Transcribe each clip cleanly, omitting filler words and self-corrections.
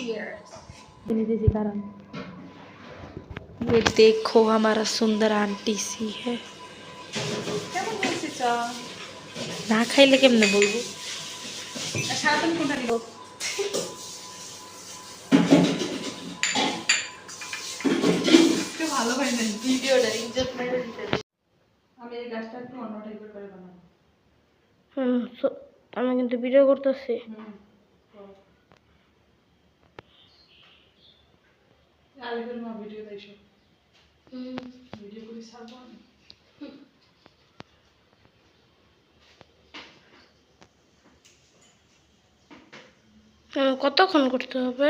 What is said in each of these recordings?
कारण ये देखो हमारा सुंदर आंटी सी है ना खाइले केमने बोलबो ভালো হয় না ভিডিওটা ইজ্জত মেরে দিতে আমি এই গাছটা একটু অন্য টাইপের করে বানাবো আমি কিন্তু ভিডিও করতেছি আরেকবার মা ভিডিও দেইছো ভিডিও করে ছাড়বো আমি কতক্ষণ করতে হবে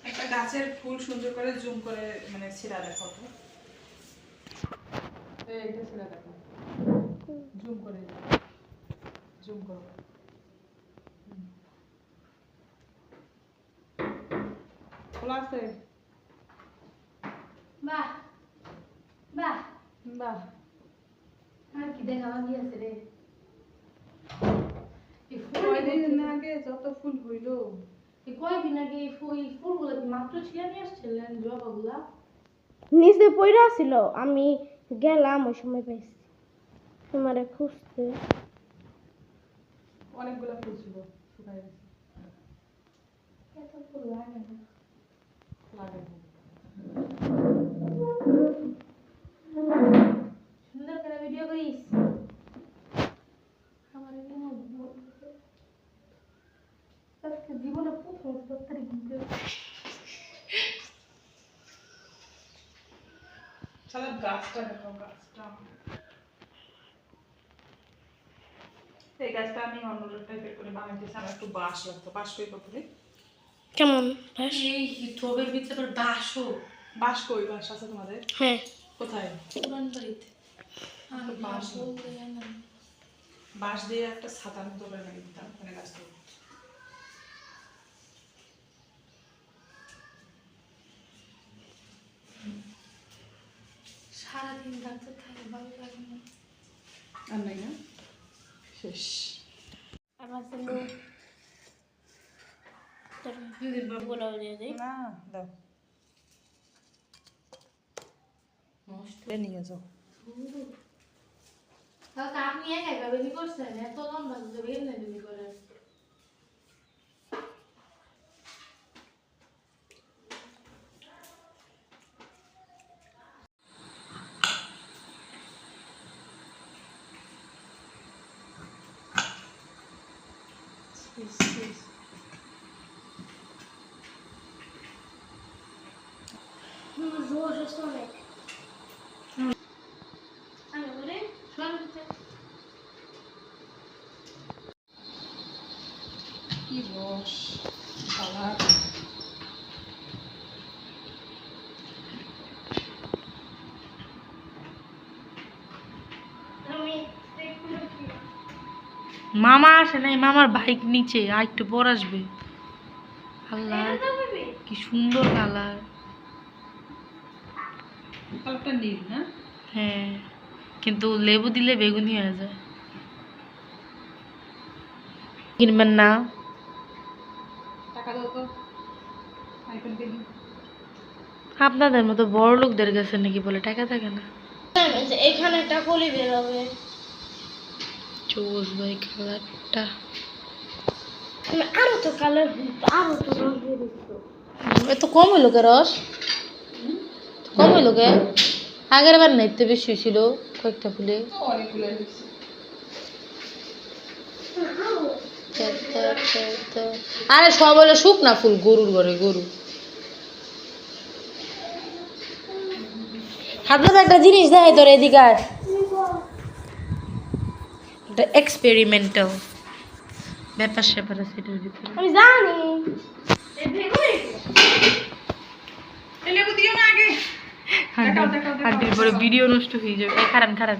একটা গাছের ফুল সুন্দর করে জুম করে মানে ছিড়া দেখো তো এইটা ছিড়া দেখো জুম করে জুম করো খোলা আছে বাহ বাহ বাহ আর কি দেখাবা কি আছে রে এই কয়দিন আগে যত ফুল হইলো এই কয়দিন আগে এই ফুলগুলো কি মাত্র ছিঁড়ে নিয়ে আসছিলেন জবাগুলা নিচে পড়া ছিল আমি গেলাম ওই সময় পাইছি তোমারে খুঁজতে অনেকগুলো ফুল ছিল শুকায় গেছে এত ফুল লাগে না লাগে সুন্দর করে ভিডিও করিস আমার আজকে জীবনে প্রথম 7 তারিখ ভিডিও চলো গাছটা দেখো গাছটা এই গাছটা আমি অন্য টাইপের করে বানাইতেছি আমার একটু বাঁশ লাগতো বাঁশ কই করতে কেমন বাঁশ এই থোবের ভিতরে বাঁশও বাঁশ কই বাঁশ আছে তোমাদের হ্যাঁ কোথায় পুরান বাড়িতে আর বাঁশ বলতে জানা বাঁশ দিয়ে একটা ছাতা মতো করে লাগিয়ে দিতাম মানে গাছটা সারাদিন গাছে থাকে ভালো লাগে না আর নাই না শেষ আমার ছেলে তোর দিদির বাবুলাও দিয়ে দেয় না দাও নষ্ট নিয়ে যাও কাকা আপনি একাই বেনি করছেন এত লম্বা তো বেনি বেনি করে Зложи столик. কি রস কালার মামা আসে নাই মামার বাইক নিচে আর একটু পর আসবে আল্লাহ কি সুন্দর কালার কালারটা নীল না হ্যাঁ কিন্তু লেবু দিলে বেগুনি হয়ে যায় কিনবেন না টাকা দাও তো আইফোন কিনি আপনাদের মতো বড় লোকদের কাছে নাকি বলে টাকা থাকে না এখানে একটা কলি বের হবে চোজ ভাই কালারটা আরো তো কালার আরো তো রস দিয়ে দিতো এত কম হলো কে রস কম হলো কে আগের বার নাইতে বেশি ছিল কয়েকটা ফুলে অনেকগুলো হয়েছে আরে সব হলো শুকনা ফুল গরুর ঘরে গরু হাতে একটা জিনিস দেয় তোর এদিকে একটা এক্সপেরিমেন্টাল ব্যাপার স্যাপার আছে এটার ভিতরে আমি জানি লেবু দিও না আগে হাঁটির পরে ভিডিও নষ্ট হয়ে যাবে খারান খারান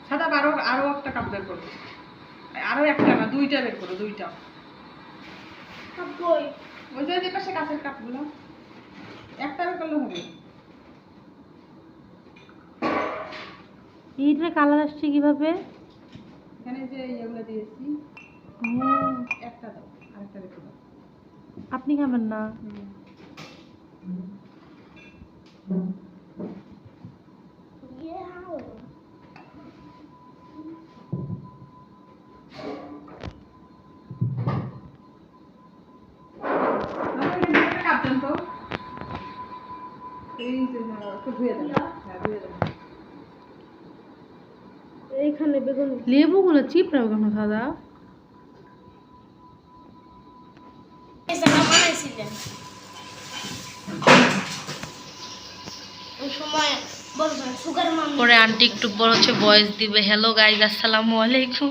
সাদা আরো একটা কাপ বের করো আরো একটা না দুইটা বের করো দুইটা ওই যে পাশে কাঁচের কাপগুলো একটা বের করলে হবে এইটা কালার আসছে কিভাবে? এখানে যে এগুলো দিয়েছি একটা দাও আরেকটা রেখে দাও। আপনি খাবেন না? এইখানে বেগুন লেবুগুলো চিপড়াও কেন দাদা? পরে আন্টি একটু বড় হচ্ছে ভয়েস দিবে, হ্যালো গাইজ আসসালামু আলাইকুম।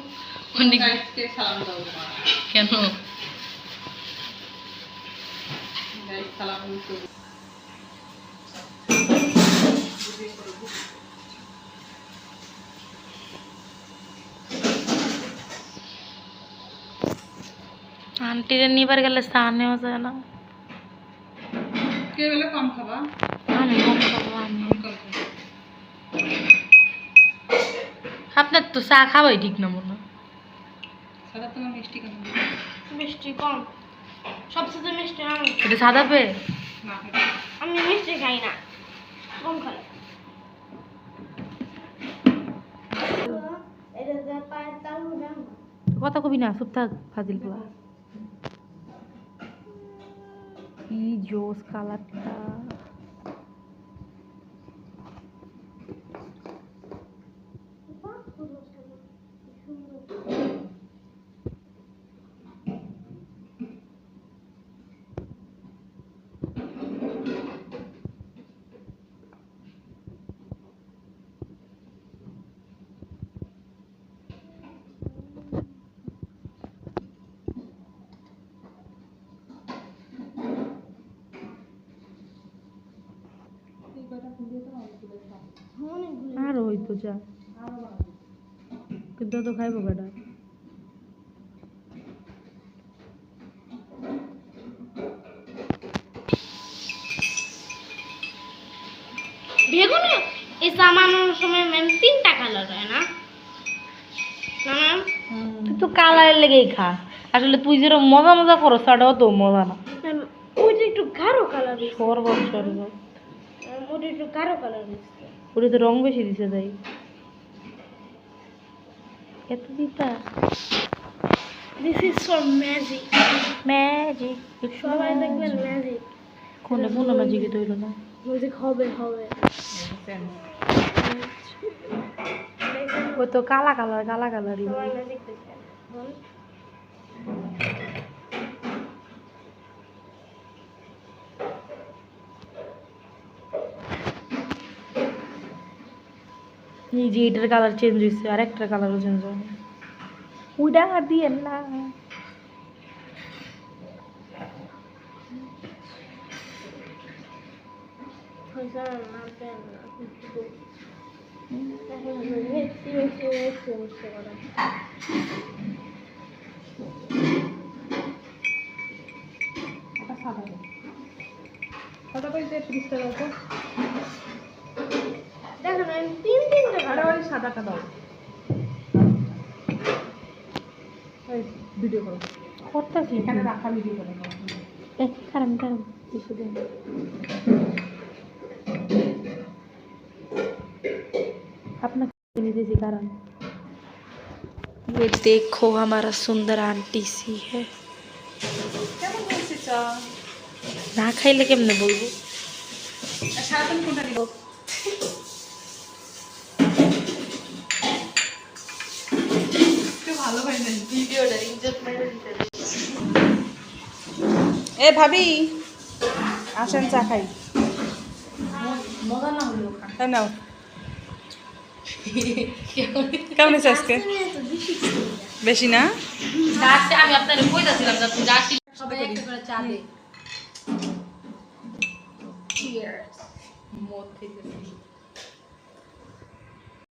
কেন? আন্টিরে নিবার গেলে চা নেওয়া যায় না। কে বলে কম খাবা? আমি কম খাবো। আপনার তো চা খাওয়াই ঠিক না মনে হয়। সাদা তোমার মিষ্টি কেমন? মিষ্টি কম, সবচেয়ে মিষ্টি আমি। এটা সাদা পে? না আমি মিষ্টি খাই না, কম খাই। কথা কবি না, চুপ থাক ফাজিল পোলা। কি জোস কালারটা। আরো হইতো যা, কিন্তু তো খাইবো বেটা। বেগুনে এই সামানোর সময় ম্যাম 3টা কালার হয় না? না ম্যাম, তুই তো কালারের লেগেই খা, আসলে তুই যেরকম মজা মজা করো সেটাও তো মজা না। ম্যাম ওইটা একটু গাঢ় কালার দিচ্ছে। শরবত শরবত ওইটা একটু গাঢ় কালার দিচ্ছে। ওটা তো রং বেশি দিছে তাই এত দিতা। This is for magic. Magic সবাই দেখবেন ম্যাজিক। কোনে কোনো ম্যাজিকই তো হইলো না। ম্যাজিক হবে হবে। ওই তো কালা কালার কালা কালারই। সবাই ম্যাজিক দেখবেন। এই যে এটার কালার চেঞ্জ হয়েছে, আর একটা কালারও চেঞ্জ হয় না। উড়া দিয়ে না। সাদা পাইতে 30 টাকা তো। দেখেন আমি 3-3টা আরে ওই সাদাটা দাও। এই ভিডিও করো। করতেছি এখানে রাখা ভিডিও করো। কারণ কারণ কিছু দিন আপনাকে दीजिए कारण ये देखो हमारा सुंदर आंटी सी है। কেমন হচ্ছে চা? না খাইলে কেমনে বলবো? সারাদিন কোনটা দিব? একটু ভালো হয় না ভিডিওটা ইজ্জত মেরে দিতে। এ ভাবি আসেন চা খাই। মজা না হলো তাই নাও। কেমন হয়েছে আজকে? বেশি না? আমি আপনার কইতাছিলাম যে তুমি যাচ্ছি সবাই একটা করে চা দে। চিয়ার্স। মদ খেতেছি।